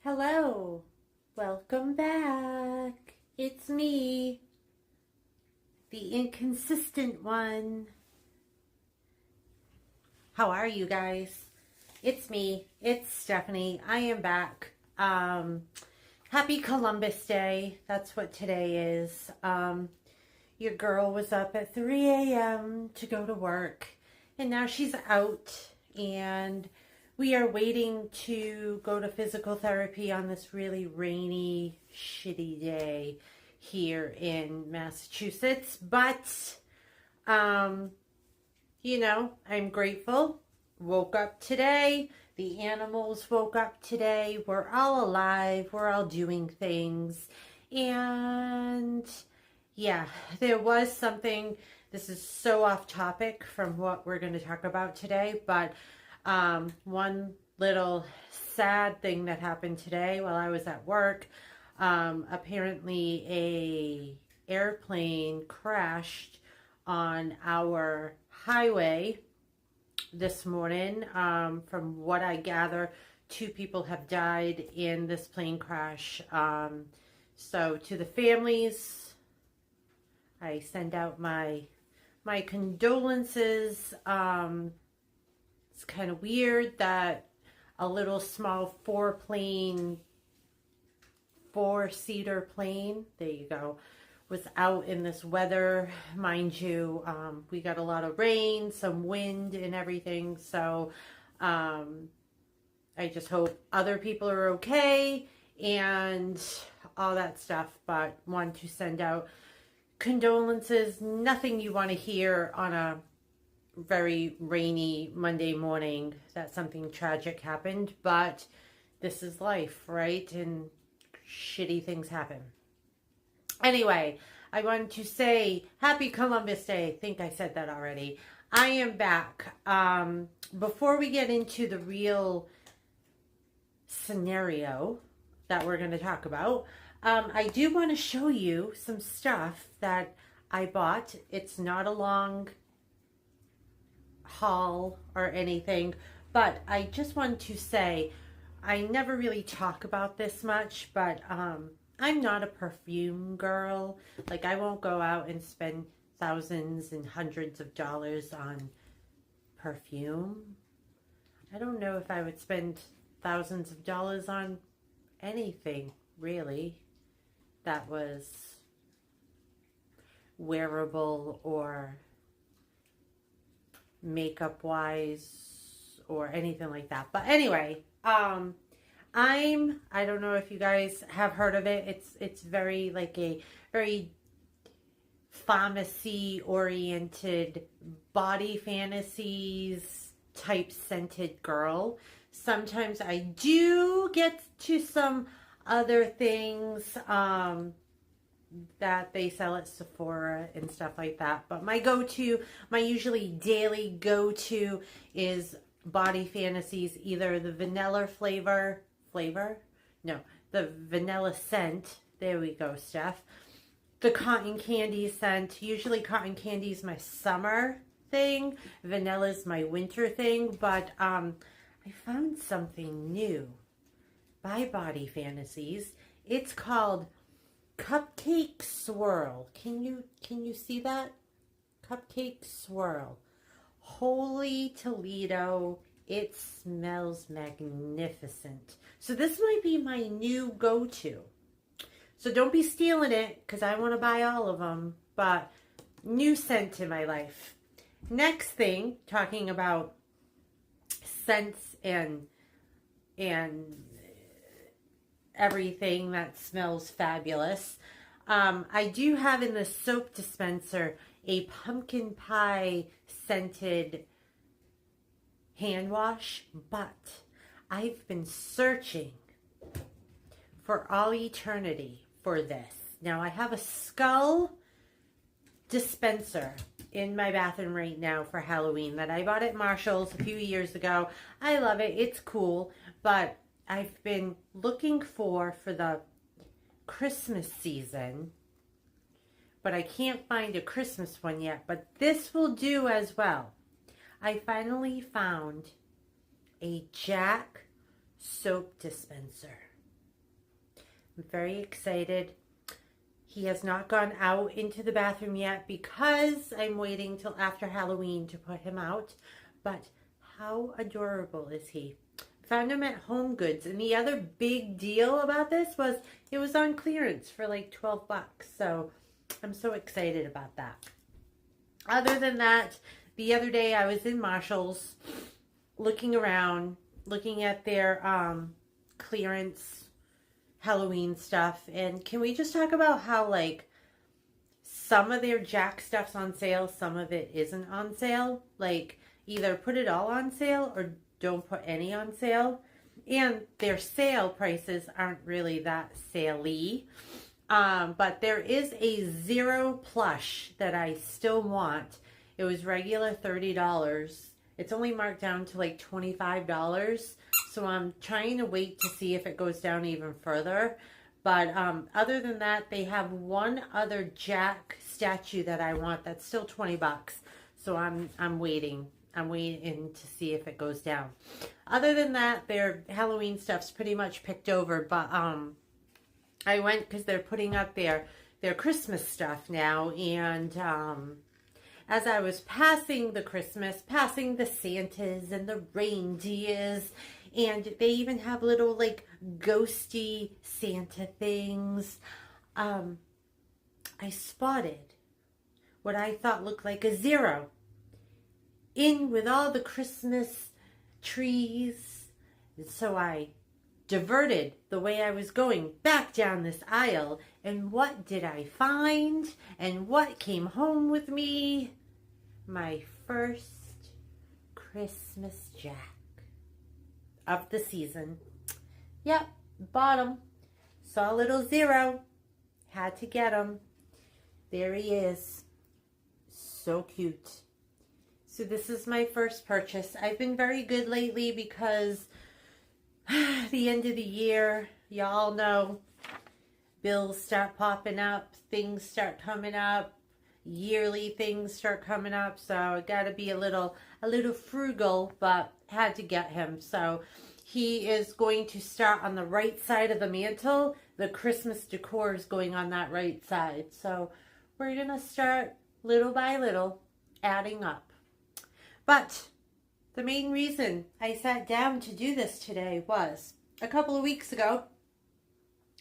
Hello, welcome back. It's me, the inconsistent one. How are you guys? It's me, it's Stephanie. I am back. Happy Columbus Day. That's what today is. Your girl was up at 3 a.m. to go to work, and now she's out, and we are waiting to go to physical therapy on this really rainy, shitty day here in Massachusetts. But, I'm grateful. Woke up today. The animals woke up today. We're all alive. We're all doing things. And yeah, there was something, this is so off topic from what we're going to talk about today, but one little sad thing that happened today while I was at work. Apparently a airplane crashed on our highway this morning. From what I gather, 2 people have died in this plane crash. So to the families, I send out my condolences. It's kind of weird that a little small 4-seater plane, there you go, was out in this weather. Mind you, we got a lot of rain, some wind and everything. So I just hope other people are okay and all that stuff. But want to send out condolences. Nothing you want to hear on a very rainy Monday morning that something tragic happened, but this is life, right? And shitty things happen. Anyway, I wanted to say happy Columbus Day. I think I said that already. I am back. Before we get into the real scenario that we're going to talk about, I do want to show you some stuff that I bought. It's not a long haul or anything, but I just want to say I never really talk about this much, but I'm not a perfume girl. Like, I won't go out and spend thousands and hundreds of dollars on perfume. I don't know if I would spend thousands of dollars on anything really that was wearable or makeup wise or anything like that. But anyway, I don't know if you guys have heard of it. It's very like a very pharmacy oriented, body fantasies type scented girl. Sometimes I do get to some other things that they sell at Sephora and stuff like that. But my go-to, my usually daily go-to is Body Fantasies, either the vanilla the vanilla scent. There we go, Steph. The cotton candy scent. Usually cotton candy is my summer thing. Vanilla is my winter thing. But I found something new by Body Fantasies. It's called Cupcake Swirl. Can you see that? Cupcake Swirl. Holy Toledo. It smells magnificent. So this might be my new go-to. So don't be stealing it, because I want to buy all of them. But new scent in my life. Next thing, talking about scents and everything that smells fabulous. I do have in the soap dispenser a pumpkin pie scented hand wash, but I've been searching for all eternity for this. Now I have a skull dispenser in my bathroom right now for Halloween that I bought at Marshall's a few years ago. I love it. It's cool, but I've been looking for the Christmas season, but I can't find a Christmas one yet, but this will do as well. I finally found a Jack soap dispenser. I'm very excited. He has not gone out into the bathroom yet because I'm waiting till after Halloween to put him out. But how adorable is he? Found him at Home Goods. And the other big deal about this was it was on clearance for like 12 bucks. So I'm so excited about that. Other than that, the other day I was in Marshall's looking around, looking at their clearance Halloween stuff. And can we just talk about how like some of their Jack stuff's on sale, some of it isn't on sale? Like either put it all on sale or don't put any on sale. And their sale prices aren't really that sale-y. But there is a Zero plush that I still want. It was regular $30. It's only marked down to like $25. So I'm trying to wait to see if it goes down even further. But other than that, they have one other Jack statue that I want that's still 20 bucks. So I'm waiting. I'm waiting to see if it goes down. Other than that, their Halloween stuff's pretty much picked over. But I went because they're putting up their Christmas stuff now. And as I was passing the Santas and the reindeers, and they even have little like ghosty Santa things, I spotted what I thought looked like a Zero in with all the Christmas trees. And so I diverted the way I was going back down this aisle, and what did I find? And what came home with me? My first Christmas Jack of the season. Yep, bought him. Saw a little Zero. Had to get him. There he is. So cute. So this is my first purchase. I've been very good lately because the end of the year, y'all know, bills start popping up, things start coming up, yearly things start coming up. So I got to be a little frugal, but had to get him. So he is going to start on the right side of the mantle. The Christmas decor is going on that right side. So we're going to start little by little adding up. But the main reason I sat down to do this today was a couple of weeks ago,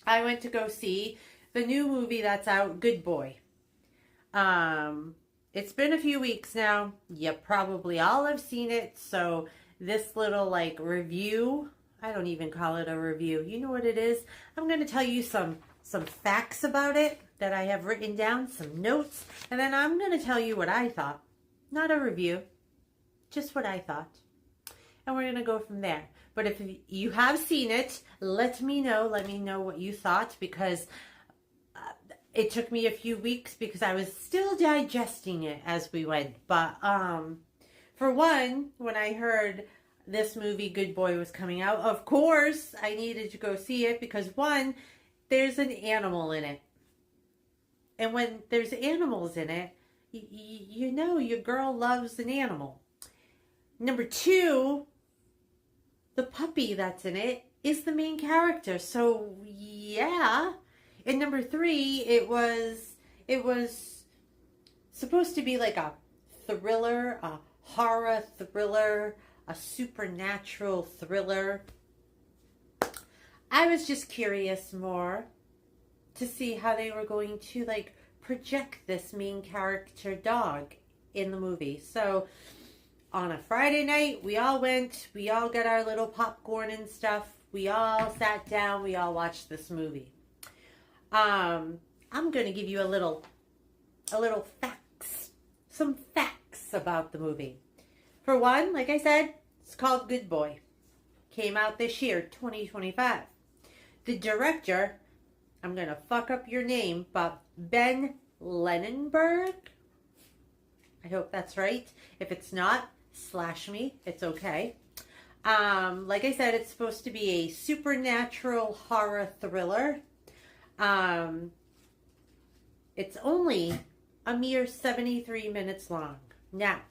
I went to go see the new movie that's out, Good Boy. It's been a few weeks now. You probably all have seen it. So this little like review, I don't even call it a review. You know what it is? I'm going to tell you some facts about it that I have written down, some notes, and then I'm going to tell you what I thought. Not a review, just what I thought. And we're going to go from there. But if you have seen it, let me know. Let me know what you thought, because it took me a few weeks because I was still digesting it as we went. But for one, when I heard this movie, Good Boy, was coming out, of course, I needed to go see it because, one, there's an animal in it. And when there's animals in it, you know your girl loves an animal. Number two, the puppy that's in it is the main character. So, yeah. And number three, it was supposed to be like a thriller, a horror thriller, a supernatural thriller. I was just curious more to see how they were going to like project this main character dog in the movie. So on a Friday night, we all got our little popcorn and stuff. We all sat down, we all watched this movie. I'm going to give you a little facts, some facts about the movie. For one, like I said, it's called Good Boy. Came out this year, 2025. The director, I'm going to fuck up your name, but Ben Lennonberg. I hope that's right. If it's not, slash me. It's okay. Like I said, it's supposed to be a supernatural horror thriller. It's only a mere 73 minutes long. Now,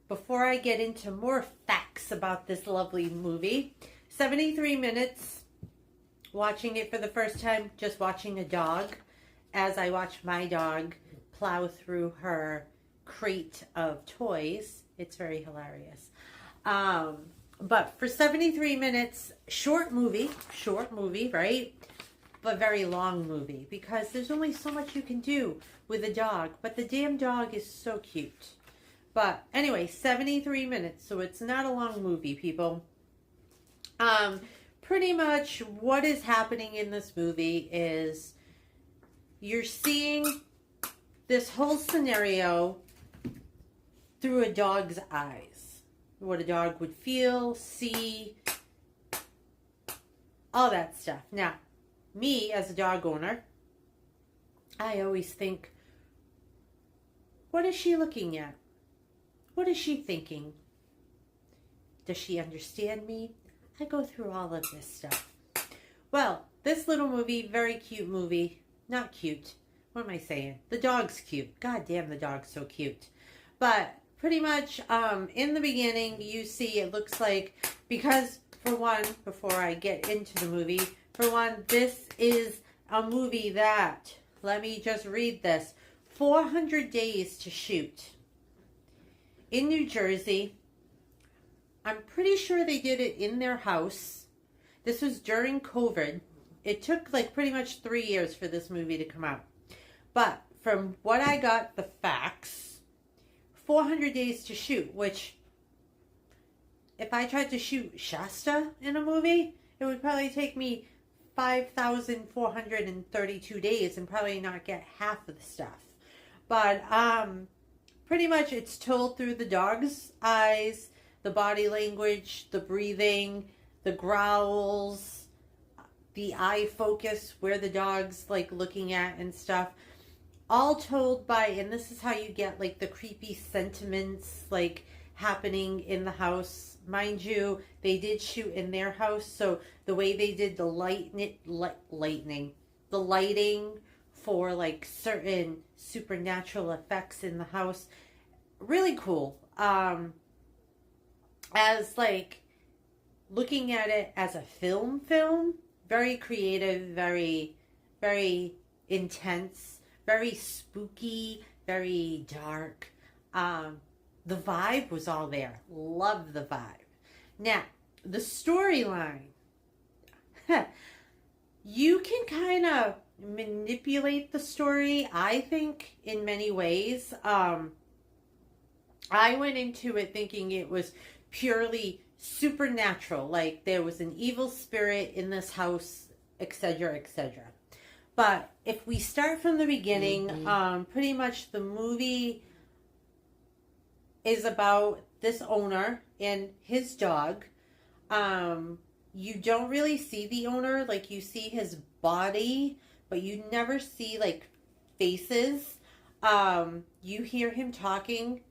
before I get into more facts about this lovely movie, 73 minutes watching it for the first time, just watching a dog, as I watch my dog plow through her crate of toys. It's very hilarious. But for 73 minutes, short movie, right? But very long movie, because there's only so much you can do with a dog. But the damn dog is so cute. But anyway, 73 minutes, so it's not a long movie, people. Pretty much what is happening in this movie is you're seeing this whole scenario through a dog's eyes. What a dog would feel, see, all that stuff. Now, me as a dog owner, I always think, what is she looking at? What is she thinking? Does she understand me? I go through all of this stuff. Well, this little movie, very cute movie. Not cute. What am I saying? The dog's cute. God damn, the dog's so cute. But pretty much in the beginning, you see it looks like, because for one, before I get into the movie, for one, this is a movie that, let me just read this, 400 days to shoot. In New Jersey. I'm pretty sure they did it in their house. This was during COVID. It took like pretty much 3 years for this movie to come out. But from what I got, the facts, 400 days to shoot, which if I tried to shoot Shasta in a movie, it would probably take me 5,432 days and probably not get half of the stuff. But pretty much it's told through the dog's eyes, the body language, the breathing, the growls, the eye focus, where the dog's like looking at and stuff. All told by, and this is how you get like the creepy sentiments like happening in the house. Mind you, they did shoot in their house, so the way they did the lighting for like certain supernatural effects in the house, really cool. As like looking at it as a film, very creative, very, very intense, very spooky, very dark. The vibe was all there. Love the vibe. Now, the storyline. You can kind of manipulate the story, I think, in many ways. I went into it thinking it was purely supernatural, like there was an evil spirit in this house, etc., etc. But if we start from the beginning, pretty much the movie is about this owner and his dog. You don't really see the owner, like you see his body, but you never see like faces. You hear him talking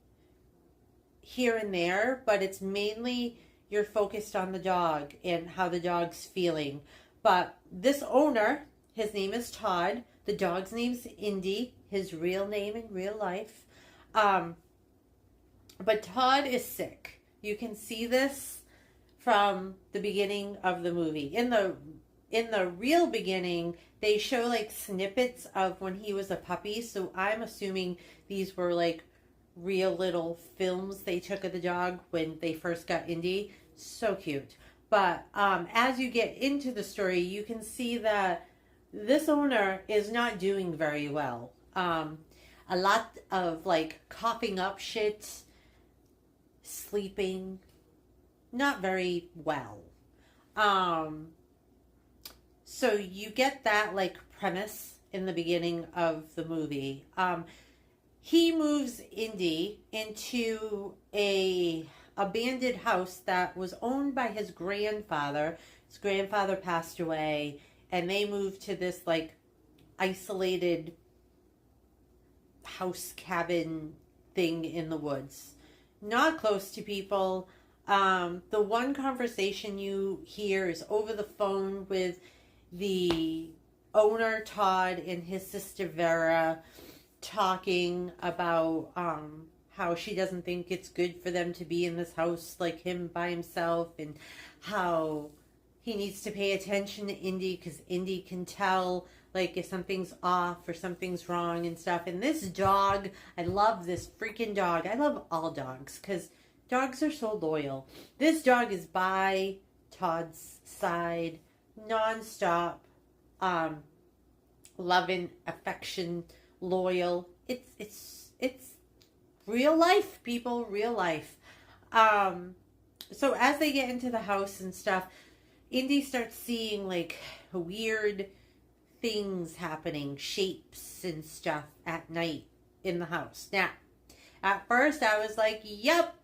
here and there, but it's mainly you're focused on the dog and how the dog's feeling. But this owner, his name is Todd. The dog's name's Indy, his real name in real life. But Todd is sick. You can see this from the beginning of the movie. In the real beginning, they show like snippets of when he was a puppy. So I'm assuming these were like real little films they took of the dog when they first got Indy. So cute. But as you get into the story, you can see that this owner is not doing very well. A lot of like coughing up shit, sleeping, not very well. So you get that like premise in the beginning of the movie. He moves Indy into a abandoned house that was owned by his grandfather. His grandfather passed away, and they moved to this like isolated house cabin thing in the woods, not close to people. The one conversation you hear is over the phone with the owner, Todd, and his sister Vera, talking about how she doesn't think it's good for them to be in this house like him by himself, and how he needs to pay attention to Indy because Indy can tell like if something's off or something's wrong and stuff. And this dog, I love this freaking dog. I love all dogs because dogs are so loyal. This dog is by Todd's side nonstop, loving, affection, loyal. It's real life, people, real life. So as they get into the house and stuff, Indy starts seeing like weird things happening, shapes and stuff at night in the house. Now, at first I was like, yep,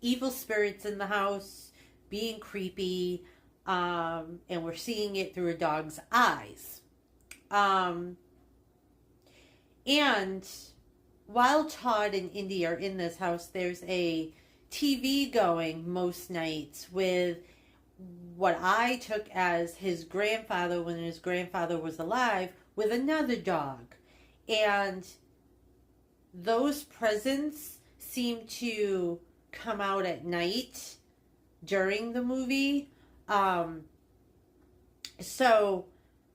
evil spirits in the house, being creepy, and we're seeing it through a dog's eyes. And while Todd and Indy are in this house, there's a TV going most nights with what I took as his grandfather when his grandfather was alive with another dog. And those presents seem to come out at night during the movie. So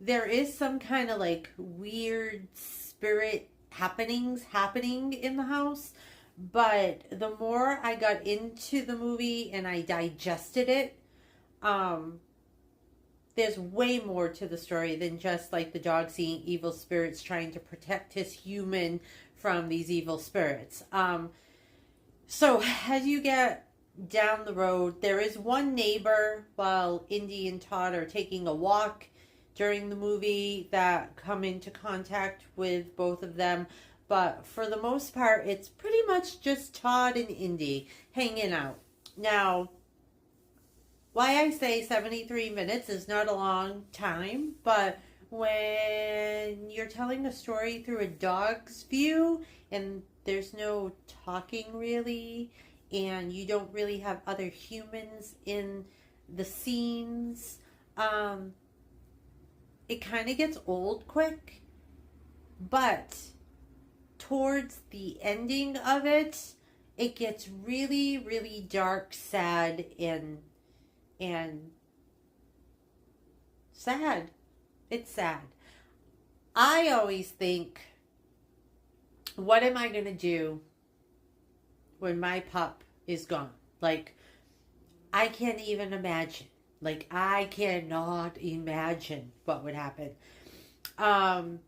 there is some kind of like weird spirit happening in the house. But the more I got into the movie and I digested it, there's way more to the story than just like the dog seeing evil spirits trying to protect his human from these evil spirits. So as you get down the road, there is one neighbor while Indy and Todd are taking a walk during the movie that come into contact with both of them. But for the most part, it's pretty much just Todd and Indy hanging out. Now, why I say 73 minutes is not a long time, but when you're telling a story through a dog's view and there's no talking really, and you don't really have other humans in the scenes, it kind of gets old quick. But towards the ending of it, it gets really, really dark, sad, and sad. It's sad. I always think, what am I going to do when my pup is gone? Like, I can't even imagine. Like, I cannot imagine what would happen. And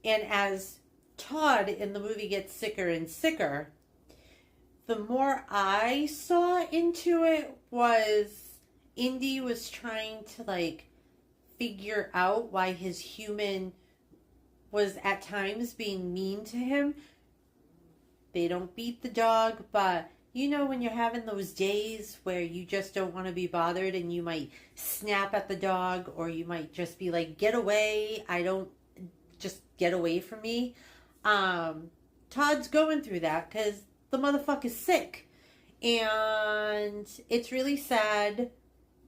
as Todd in the movie gets sicker and sicker, the more I saw into it was Indy was trying to like figure out why his human was at times being mean to him. They don't beat the dog, but you know when you're having those days where you just don't want to be bothered and you might snap at the dog, or you might just be like, get away, just get away from me. Todd's going through that because the motherfucker's sick. And it's really sad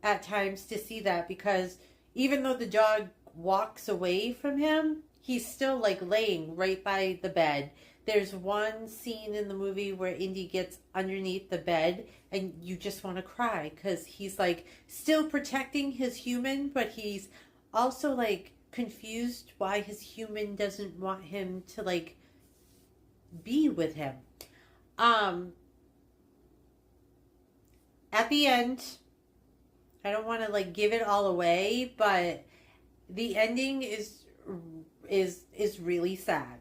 at times to see that, because even though the dog walks away from him, he's still like laying right by the bed. There's one scene in the movie where Indy gets underneath the bed and you just want to cry because he's like still protecting his human, but he's also like confused why his human doesn't want him to like be with him. At the end, I don't want to like give it all away, but the ending is really sad.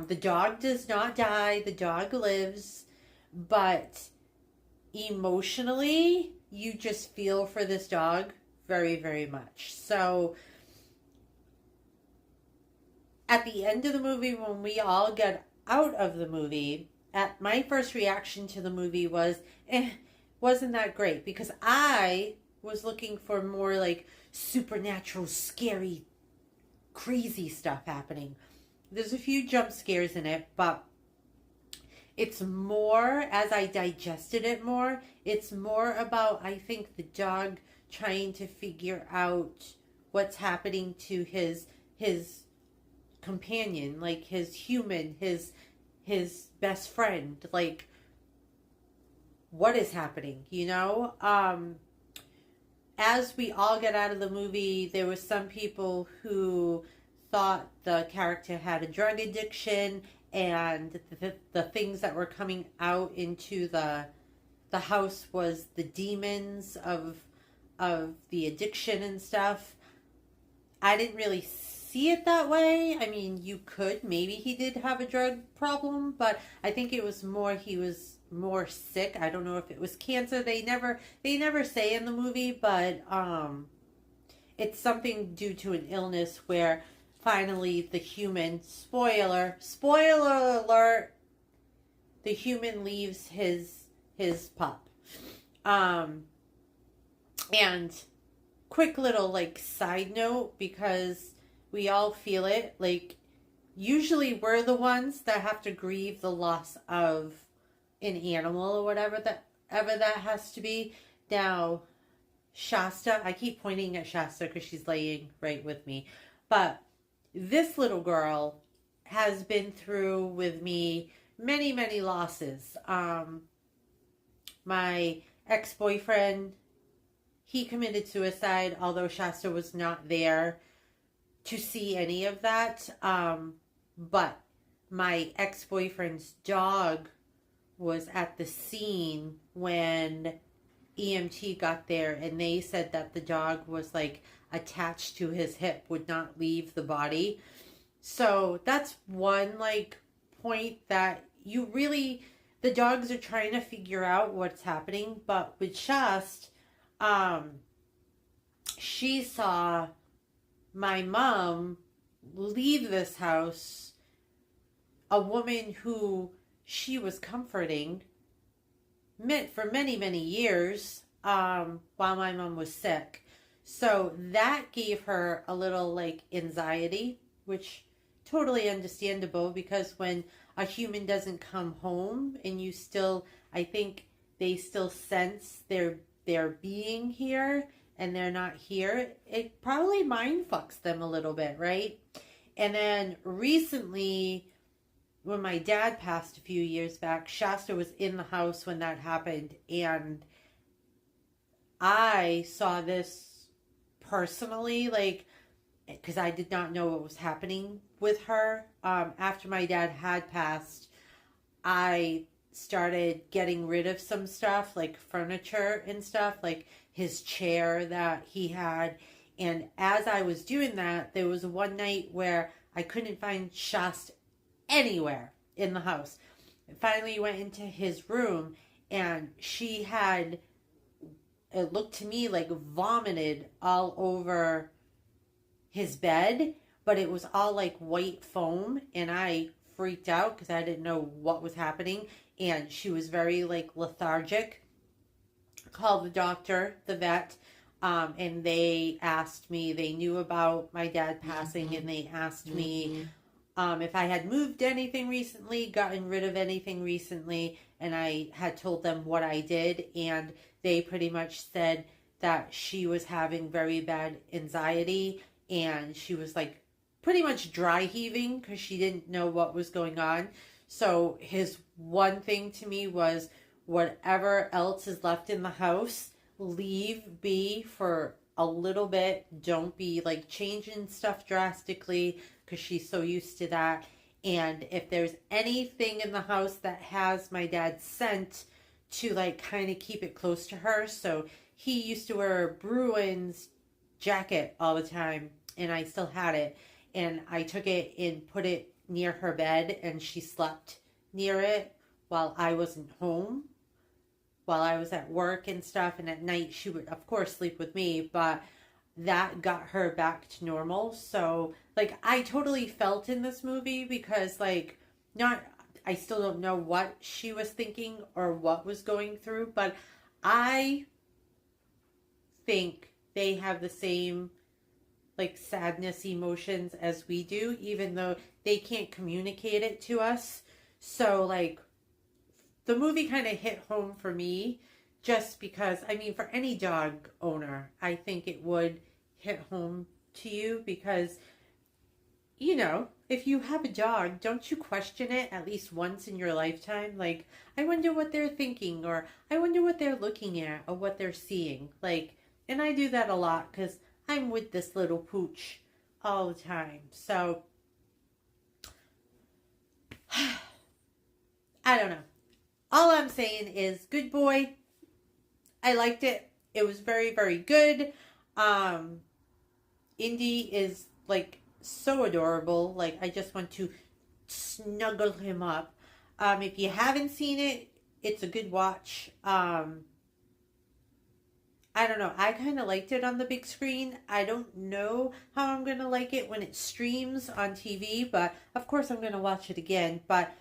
The dog does not die. The dog lives, but emotionally, you just feel for this dog very, very much. So at the end of the movie, when we all get out of the movie, my first reaction to the movie was, wasn't that great? Because I was looking for more like supernatural, scary, crazy stuff happening. There's a few jump scares in it, but it's more, as I digested it more, it's more about, I think, the dog trying to figure out what's happening to his companion, like his human, his best friend, like what is happening, you know? as we all get out of the movie, there was some people who thought the character had a drug addiction, and the things that were coming out into the house was the demons of the addiction and stuff. I didn't really see it that way. I mean, you could, maybe he did have a drug problem, but I think it was more he was more sick. I don't know if it was cancer. They never say in the movie, but it's something due to an illness where finally the human, spoiler alert, the human leaves his pup. And quick little like side note, because we all feel it, like usually we're the ones that have to grieve the loss of an animal or whatever that has to be. Now Shasta, I keep pointing at Shasta because she's laying right with me, but this little girl has been through with me many losses. My ex-boyfriend, he committed suicide, although Shasta was not there to see any of that. But my ex-boyfriend's dog was at the scene when EMT got there, and they said that the dog was like attached to his hip, would not leave the body. So that's one like point that you really, the dogs are trying to figure out what's happening. But with Shasta, she saw my mom leave this house, a woman who she was comforting for many years, while my mom was sick. So that gave her a little like anxiety, which totally understandable, because when a human doesn't come home and you still, I think they still sense their being here and they're not here, it probably mind fucks them a little bit, right? And then recently, when my dad passed a few years back, Shasta was in the house when that happened, and I saw this personally, like, because I did not know what was happening with her. After my dad had passed, I started getting rid of some stuff, like furniture and stuff, like his chair that he had. And as I was doing that, there was one night where I couldn't find Shasta anywhere in the house. And finally went into his room, and she had, it looked to me like, vomited all over his bed, but it was all like white foam, and I freaked out because I didn't know what was happening, and she was very like lethargic. Called the doctor, the vet, and they asked me, they knew about my dad passing, and they asked me if I had moved anything recently, gotten rid of anything recently, and I had told them what I did, and they pretty much said that she was having very bad anxiety, and she was like pretty much dry heaving because she didn't know what was going on. So his one thing to me was, whatever else is left in the house, leave be for a little bit. Don't be like changing stuff drastically, because she's so used to that. And if there's anything in the house that has my dad's scent, to like kind of keep it close to her. So he used to wear a Bruins jacket all the time, and I still had it, and I took it and put it near her bed, and she slept near it while I wasn't home, while I was at work and stuff. And at night she would of course sleep with me, but that got her back to normal. So like, I totally felt in this movie, because like, not, I still don't know what she was thinking or what was going through, but I think they have the same like sadness emotions as we do, even though they can't communicate it to us. So like, the movie kind of hit home for me, just because, I mean, for any dog owner, I think it would hit home to you, because, you know, if you have a dog, don't you question it at least once in your lifetime? Like, I wonder what they're thinking, or I wonder what they're looking at, or what they're seeing. Like, And I do that a lot because I'm with this little pooch all the time. So, I don't know. All I'm saying is, good boy. I liked it. It was very, very good. Indy is like so adorable. Like, I just want to snuggle him up. If you haven't seen it, it's a good watch. I don't know. I kind of liked it on the big screen. I don't know how I'm going to like it when it streams on TV, but of course I'm going to watch it again. But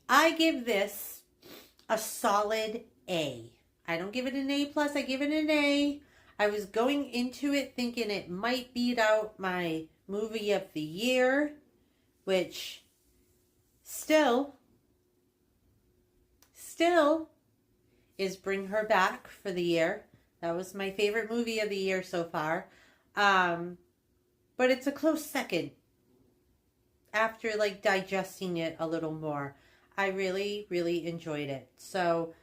I give this a solid A. I don't give it an A+, I give it an A. I was going into it thinking it might beat out my movie of the year, which still is Bring Her Back for the year. That was my favorite movie of the year so far. But it's a close second after like digesting it a little more. I really, really enjoyed it. So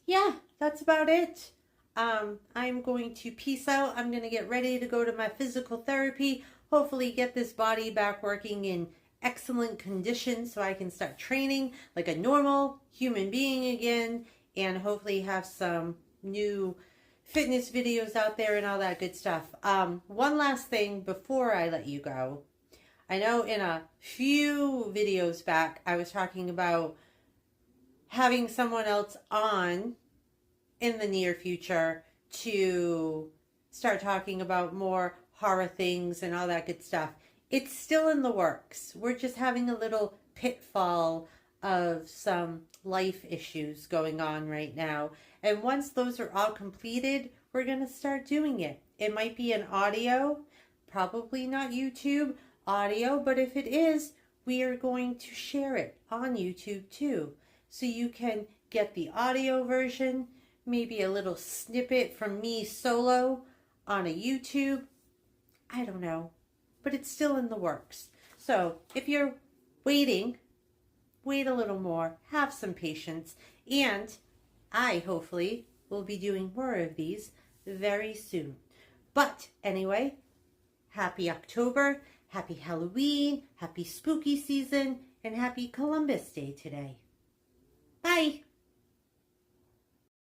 yeah, that's about it. I'm going to peace out. I'm going to get ready to go to my physical therapy. Hopefully get this body back working in excellent condition so I can start training like a normal human being again, and hopefully have some new fitness videos out there and all that good stuff. One last thing before I let you go. I know in a few videos back, I was talking about having someone else on in the near future to start talking about more horror things and all that good stuff. It's still in the works. We're just having a little pitfall of some life issues going on right now. And once those are all completed, we're going to start doing it. It might be an audio, probably not YouTube audio, but if it is, we are going to share it on YouTube too. So you can get the audio version, maybe a little snippet from me solo on a YouTube. I don't know, but it's still in the works. So if you're waiting, wait a little more, have some patience, and I hopefully will be doing more of these very soon. But anyway, happy October, happy Halloween, happy spooky season, and happy Columbus Day today. Bye.